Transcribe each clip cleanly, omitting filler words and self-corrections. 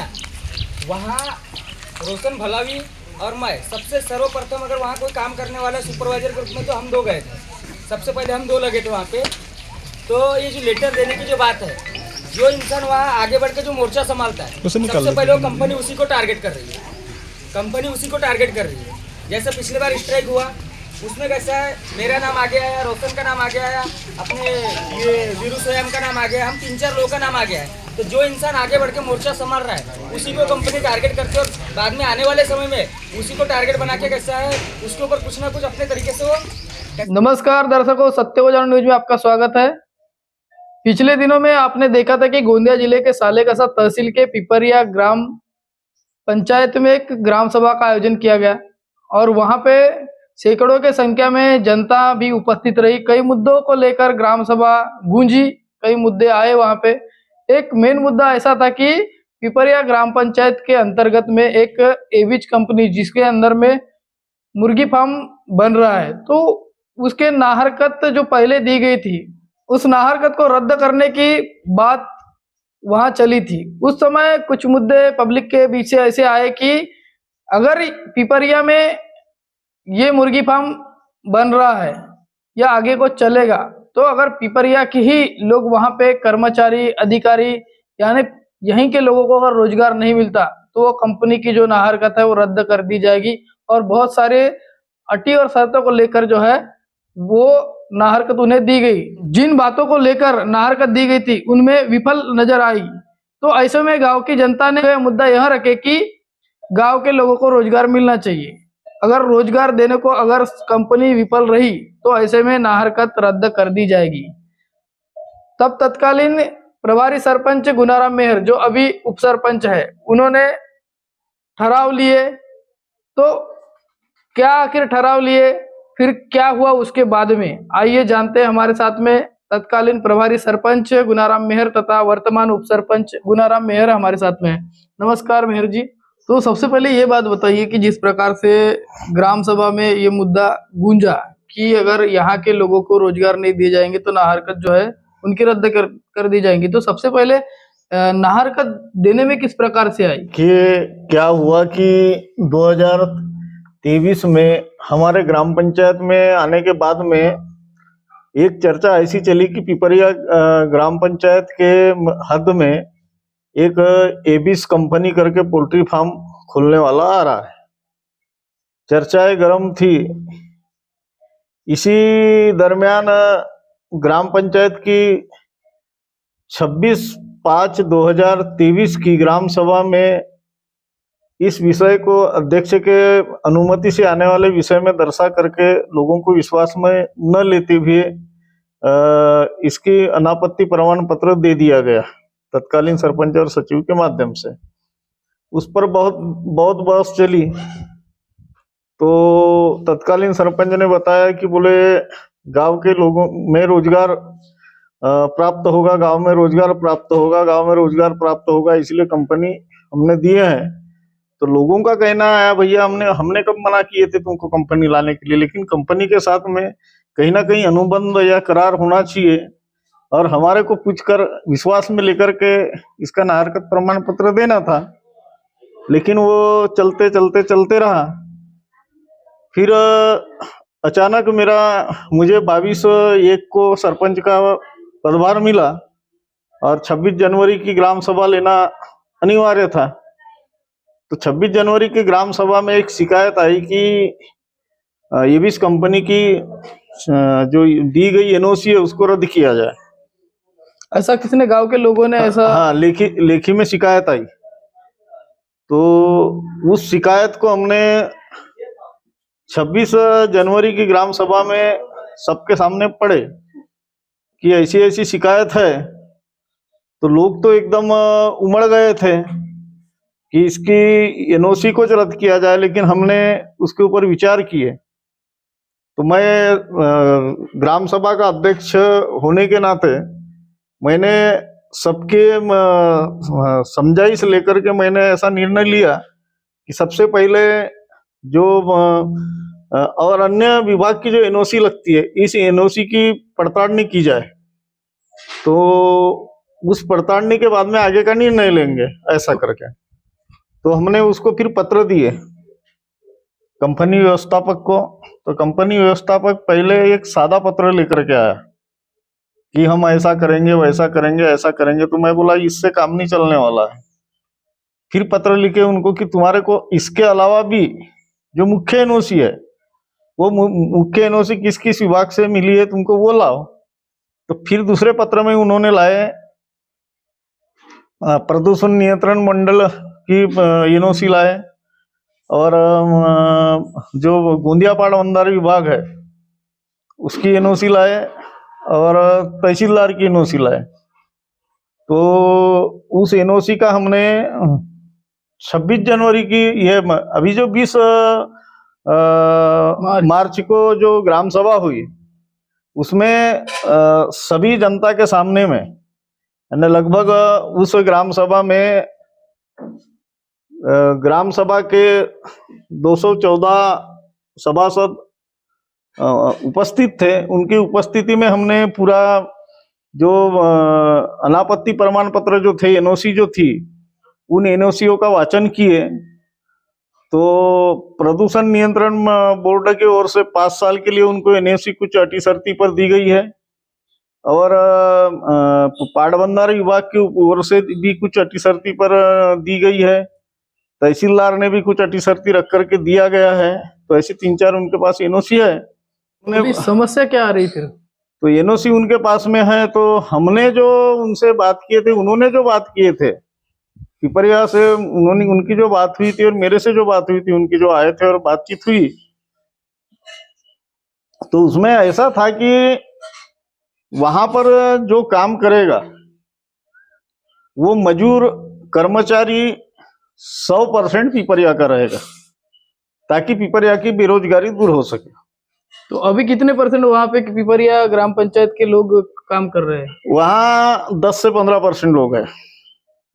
ना, वहाँ रोशन भलावी और मैं सबसे सर्वप्रथम अगर वहाँ कोई काम करने वाला सुपरवाइजर के रूप में तो हम दो गए थे। सबसे पहले हम दो लगे थे वहाँ पे। तो ये जो लेटर देने की जो बात है, जो इंसान वहाँ आगे बढ़ के जो मोर्चा संभालता है, सबसे पहले वो कंपनी उसी को टारगेट कर रही है। कंपनी उसी को टारगेट कर रही है। जैसे पिछली बार स्ट्राइक हुआ, उसमें कैसा है, मेरा नाम आगे आया, रोशन का नाम आगे आया, अपने ये वीरू स्वयं का नाम आगे आया, हम 3-4 लोगों का नाम आगे आया। तो जो इंसान आगे बढ़ के मोर्चा संभाल रहा है, उसी को कंपनी टारगेट करती है और बाद में आने वाले समय में उसी को टारगेट बना के कैसा है, उसके ऊपर कुछ ना कुछ अपने तरीके से वो। नमस्कार दर्शकों, सत्य को जानो न्यूज में आपका स्वागत है। पिछले दिनों में आपने देखा था कि गोंदिया जिले के सालेकसा तहसील के पिपरिया ग्राम पंचायत में एक ग्राम सभा का आयोजन किया गया और वहां पे सैकड़ों के संख्या में जनता भी उपस्थित रही। कई मुद्दों को लेकर ग्राम सभा गूंजी, कई मुद्दे आए वहां पे। एक मेन मुद्दा ऐसा था कि पिपरिया ग्राम पंचायत के अंतर्गत में एक एविज कंपनी जिसके अंदर में मुर्गी फार्म बन रहा है, तो उसके नाहरकत जो पहले दी गई थी, उस नाहरकत को रद्द करने की बात वहां चली थी। उस समय कुछ मुद्दे पब्लिक के बीच से ऐसे आए कि अगर पिपरिया में ये मुर्गी फार्म बन रहा है या आगे को चलेगा, तो अगर पिपरिया के ही लोग वहां पे कर्मचारी अधिकारी यानी यहीं के लोगों को अगर रोजगार नहीं मिलता, तो वो कंपनी की जो नाहरकत है वो रद्द कर दी जाएगी। और बहुत सारे अटी और शर्तों को लेकर जो है वो नाहरकत उन्हें दी गई। जिन बातों को लेकर नाहरकत दी गई थी उनमें विफल नजर आई। तो ऐसे में गांव की जनता ने मुद्दा यह रखे कि गांव के लोगों को रोजगार मिलना चाहिए। अगर रोजगार देने को अगर कंपनी विफल रही तो ऐसे में नाहरकत रद्द कर दी जाएगी। तब तत्कालीन प्रभारी सरपंच गुनाराम मेहर, जो अभी उप सरपंच है, उन्होंने ठहराव लिए। तो क्या आखिर ठहराव लिए, फिर क्या हुआ उसके बाद में, आइए जानते हैं। हमारे साथ में तत्कालीन प्रभारी सरपंच गुनाराम मेहर तथा वर्तमान उप सरपंच गुनाराम मेहर हमारे साथ में है। नमस्कार मेहर जी। तो सबसे पहले ये बात बताइए कि जिस प्रकार से ग्राम सभा में ये मुद्दा गूंजा कि अगर यहाँ के लोगों को रोजगार नहीं दिए जाएंगे तो नाहरकत जो है उनकी रद्द कर दी जाएंगी, तो सबसे पहले नाहरकत देने में किस प्रकार से आई? कि क्या हुआ कि 2023 में हमारे ग्राम पंचायत में आने के बाद में एक चर्चा ऐसी चली कि पिपरिया ग्राम पंचायत के हद में एक एबिस कंपनी करके पोल्ट्री फार्म खोलने वाला आ रहा है। चर्चाएं गर्म थी। इसी दरमियान ग्राम पंचायत की 26/5/2023 की ग्राम सभा में इस विषय को अध्यक्ष के अनुमति से आने वाले विषय में दर्शा करके लोगों को विश्वास में न लेते हुए इसकी अनापत्ति प्रमाण पत्र दे दिया गया तत्कालीन सरपंच और सचिव के माध्यम से। उस पर बहुत बहस चली। तो तत्कालीन सरपंच ने बताया कि बोले गांव के लोगों में रोजगार प्राप्त होगा, गांव में रोजगार प्राप्त होगा, गांव में रोजगार प्राप्त होगा, इसलिए कंपनी हमने दिए हैं। तो लोगों का कहना है भैया हमने कब मना किए थे तुमको कंपनी लाने के लिए, लेकिन कंपनी के साथ में कहीं ना कहीं अनुबंध या करार होना चाहिए और हमारे को पूछकर विश्वास में लेकर के इसका नाहरकत प्रमाण पत्र देना था। लेकिन वो चलते रहा। फिर अचानक मुझे 22/1 को सरपंच का पदभार मिला और 26 जनवरी की ग्राम सभा लेना अनिवार्य था। तो 26 जनवरी की ग्राम सभा में एक शिकायत आई कि एबिस कंपनी की जो दी गई एनओसी है उसको रद्द किया जाए। ऐसा किसने, गांव के लोगों ने ऐसा? हाँ, लेखी में शिकायत आई। तो उस शिकायत को हमने 26 जनवरी की ग्राम सभा में सबके सामने पढ़े कि ऐसी ऐसी शिकायत है। तो लोग तो एकदम उमड़ गए थे कि इसकी एनओसी को रद्द किया जाए, लेकिन हमने उसके ऊपर विचार किए। तो मैं ग्राम सभा का अध्यक्ष होने के नाते मैंने सबके समझाइश लेकर के मैंने ऐसा निर्णय लिया कि सबसे पहले जो और अन्य विभाग की जो एनओसी लगती है, इस एनओसी की पड़ताल की जाए। तो उस पड़ताल के बाद में आगे का निर्णय लेंगे, ऐसा करके। तो हमने उसको फिर पत्र दिए कंपनी व्यवस्थापक को। तो कंपनी व्यवस्थापक पहले एक सादा पत्र लेकर के आया कि हम ऐसा करेंगे, वैसा करेंगे, ऐसा करेंगे। तो मैं बोला इससे काम नहीं चलने वाला है। फिर पत्र लिखे उनको कि तुम्हारे को इसके अलावा भी जो मुख्य एनओसी है, वो मुख्य एनओसी किस किस विभाग से मिली है तुमको वो लाओ। तो फिर दूसरे पत्र में उन्होंने लाए प्रदूषण नियंत्रण मंडल की एनओसी लाए, और जो गोंदिया पाटबंधारे विभाग है उसकी एनओसी लाए, और तहसीलदार की एनओसी लाए। तो उस एनओसी का हमने 26 जनवरी की, ये अभी जो 20 मार्च को जो ग्राम सभा हुई उसमें सभी जनता के सामने में, यानी लगभग उस ग्राम सभा में ग्राम सभा के 214 सभासद उपस्थित थे। उनकी उपस्थिति में हमने पूरा जो अनापत्ति प्रमाण पत्र जो थे, एनओसी जो थी, उन एनओसीओ का वाचन किए। तो प्रदूषण नियंत्रण बोर्ड की ओर से 5 साल के लिए उनको एनओसी कुछ अटी शर्ती पर दी गई है, और पाटबंधारे विभाग की ओर से भी कुछ अटी शर्ती पर दी गई है। तहसीलदार ने भी कुछ अटी शर्ती रख करके दिया गया है। तो ऐसी 3-4 उनके पास एनओसी है। अभी समस्या क्या आ रही फिर? तो एनओसी उनके पास में है। तो हमने जो उनसे बात किए थे, उन्होंने जो बात किए थे पिपरिया से, उन्होंने, उनकी जो बात हुई थी और मेरे से जो बात हुई थी, उनकी जो आए थे और बातचीत हुई, तो उसमें ऐसा था कि वहां पर जो काम करेगा वो मजूर कर्मचारी 100% पिपरिया का रहेगा, ताकि पिपरिया की बेरोजगारी दूर हो सके। तो अभी कितने % वहाँ पे पिपरिया ग्राम पंचायत के लोग काम कर रहे हैं? वहाँ 10 से 15% लोग हैं,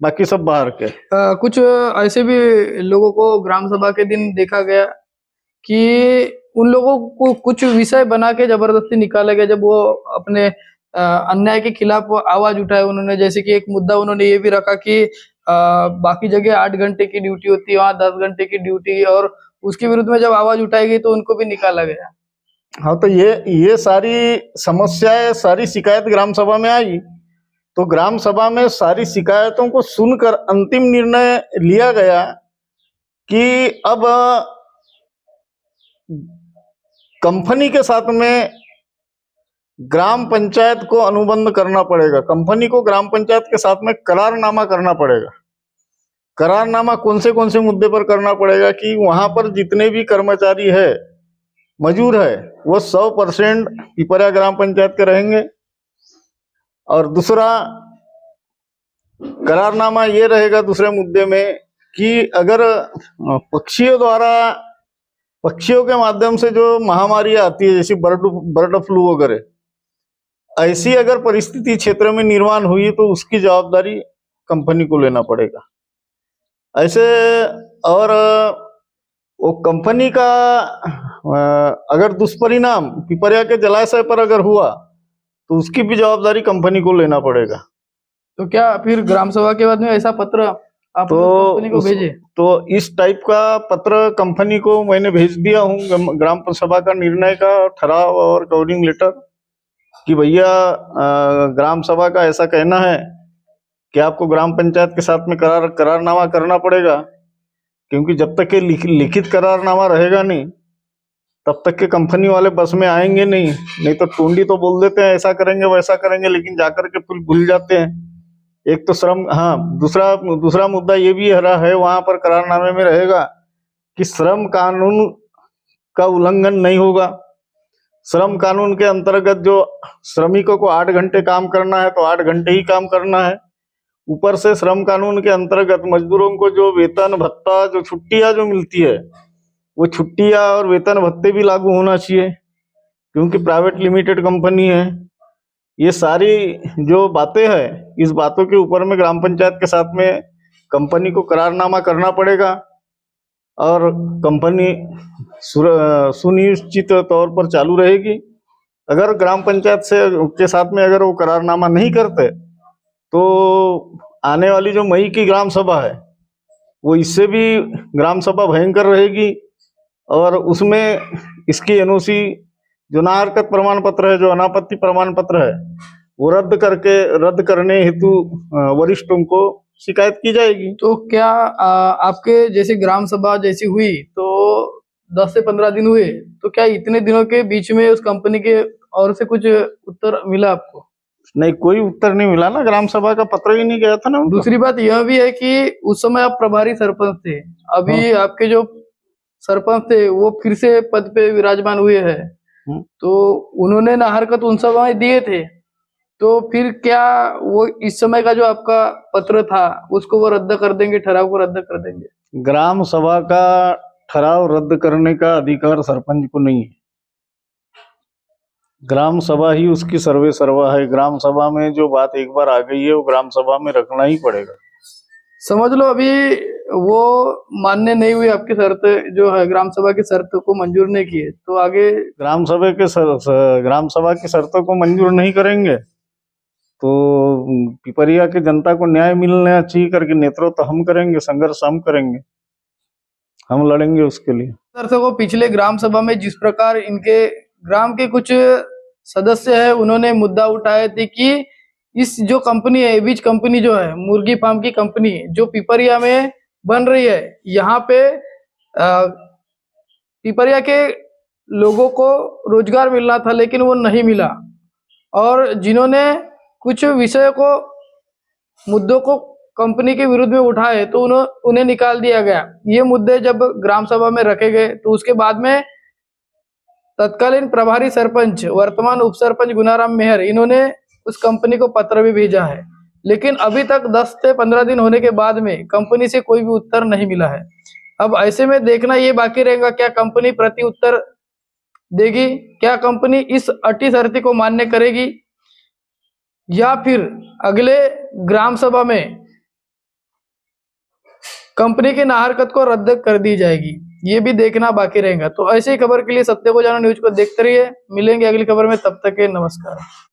बाकी सब बाहर के। कुछ ऐसे भी लोगों को ग्राम सभा के दिन देखा गया कि उन लोगों को कुछ विषय बना के जबरदस्ती निकाला गया जब वो अपने अन्याय के खिलाफ आवाज उठाए उन्होंने। जैसे कि एक मुद्दा उन्होंने ये भी रखा कि बाकी जगह 8 घंटे की ड्यूटी होती है, वहाँ 10 घंटे की ड्यूटी, और उसके विरुद्ध में जब आवाज उठाई गई तो उनको भी निकाला गया। हाँ, तो ये सारी समस्याएं, सारी शिकायत ग्राम सभा में आई। तो ग्राम सभा में सारी शिकायतों को सुनकर अंतिम निर्णय लिया गया कि अब कंपनी के साथ में ग्राम पंचायत को अनुबंध करना पड़ेगा। कंपनी को ग्राम पंचायत के साथ में करारनामा करना पड़ेगा। करारनामा कौन से मुद्दे पर करना पड़ेगा कि वहां पर जितने भी कर्मचारी है, मजूर है, वो 100% पिपरिया ग्राम पंचायत के रहेंगे। और दूसरा करारनामा ये रहेगा दूसरे मुद्दे में कि अगर पक्षियों के माध्यम से जो महामारी आती है, जैसे बर्ड फ्लू वगैरह, ऐसी अगर परिस्थिति क्षेत्र में निर्माण हुई तो उसकी जवाबदारी कंपनी को लेना पड़ेगा। ऐसे, और वो कंपनी का अगर दुष्परिणाम पिपरिया के जलाशय पर अगर हुआ तो उसकी भी जवाबदारी कंपनी को लेना पड़ेगा। तो क्या फिर ग्राम सभा के बाद में ऐसा पत्र आप कंपनी को भेजे? तो इस टाइप का पत्र कंपनी को मैंने भेज दिया हूँ, ग्राम सभा का निर्णय का ठराव और कवरिंग लेटर, कि भैया ग्राम सभा का ऐसा कहना है कि आपको ग्राम पंचायत के साथ में करारनामा करना पड़ेगा, क्योंकि जब तक के लिखित करारनामा रहेगा नहीं तब तक के कंपनी वाले बस में आएंगे नहीं तो टोंडी तो बोल देते हैं ऐसा करेंगे वैसा करेंगे, लेकिन जाकर के फिर भूल जाते हैं। एक तो श्रम, हाँ, दूसरा मुद्दा ये भी है वहां पर करारनामे में रहेगा कि श्रम कानून का उल्लंघन नहीं होगा। श्रम कानून के अंतर्गत जो श्रमिकों को 8 घंटे काम करना है तो 8 घंटे ही काम करना है। ऊपर से श्रम कानून के अंतर्गत मजदूरों को जो वेतन भत्ता, जो छुट्टियां जो मिलती है, वो छुट्टियां और वेतन भत्ते भी लागू होना चाहिए, क्योंकि प्राइवेट लिमिटेड कंपनी है। ये सारी जो बातें हैं, इस बातों के ऊपर में ग्राम पंचायत के साथ में कंपनी को करारनामा करना पड़ेगा, और कंपनी सुनिश्चित तौर पर चालू रहेगी। अगर ग्राम पंचायत के साथ में अगर वो करारनामा नहीं करते तो आने वाली जो मई की ग्राम सभा है वो इससे भी ग्राम सभा भयंकर रहेगी। और उसमें इसकी एनओसी, जो ना हरकत प्रमाण पत्र है, जो अनापत्ति प्रमाण पत्र है, वो रद्द करने हेतु वरिष्ठों को शिकायत की जाएगी। तो क्या आपके जैसे ग्राम सभा जैसी हुई तो 10 से 15 दिन हुए, तो क्या इतने दिनों के बीच में उस कंपनी के और से कुछ उत्तर मिला आपको? नहीं, कोई उत्तर नहीं मिला ना, ग्राम सभा का पत्र ही नहीं गया था ना उनको। दूसरी बात यह भी है कि उस समय आप प्रभारी सरपंच थे, अभी आपके जो सरपंच थे वो फिर से पद पे विराजमान हुए हैं, तो उन्होंने ना हरकत उन समय दिए थे, तो फिर क्या वो इस समय का जो आपका पत्र था उसको वो रद्द कर देंगे, ठराव को रद्द कर देंगे? ग्राम सभा का ठराव रद्द करने का अधिकार सरपंच को नहीं है। ग्राम सभा ही उसकी सर्वे सर्वा है। ग्राम सभा में जो बात एक बार आ गई है वो ग्राम सभा में रखना ही पड़ेगा। समझ लो अभी वो मान्य नहीं हुई, आपकी शर्त जो है ग्राम सभा की शर्त को मंजूर नहीं किए, तो आगे ग्राम सभा की शर्तों को मंजूर नहीं करेंगे तो पिपरिया की जनता को न्याय मिलना चाहिए करके नेतृत्व हम करेंगे, संघर्ष हम करेंगे, हम लड़ेंगे उसके लिए। दर्शकों, पिछले ग्राम सभा में जिस प्रकार इनके ग्राम के कुछ सदस्य है उन्होंने मुद्दा उठाए थे कि इस जो कंपनी है, बीज कंपनी जो है, मुर्गी फार्म की कंपनी जो पिपरिया में बन रही है, यहाँ पे पिपरिया के लोगों को रोजगार मिलना था लेकिन वो नहीं मिला, और जिन्होंने कुछ विषय को, मुद्दों को कंपनी के विरुद्ध में उठाए तो उन्हें निकाल दिया गया। ये मुद्दे जब ग्राम सभा में रखे गए तो उसके बाद में तत्कालीन प्रभारी सरपंच, वर्तमान उप सरपंच गुनाराम मेहर, इन्होंने उस कंपनी को पत्र भी भेजा है, लेकिन अभी तक 10 से 15 दिन होने के बाद में कंपनी से कोई भी उत्तर नहीं मिला है। अब ऐसे में देखना ये बाकी रहेगा, क्या कंपनी प्रति उत्तर देगी, क्या कंपनी इस अटी शर्ती को मान्य करेगी, या फिर अगले ग्राम सभा में कंपनी की नाहरकत को रद्द कर दी जाएगी, ये भी देखना बाकी रहेगा। तो ऐसी खबर के लिए सत्य को जानो न्यूज को देखते रहिए। मिलेंगे अगली खबर में, तब तक के नमस्कार।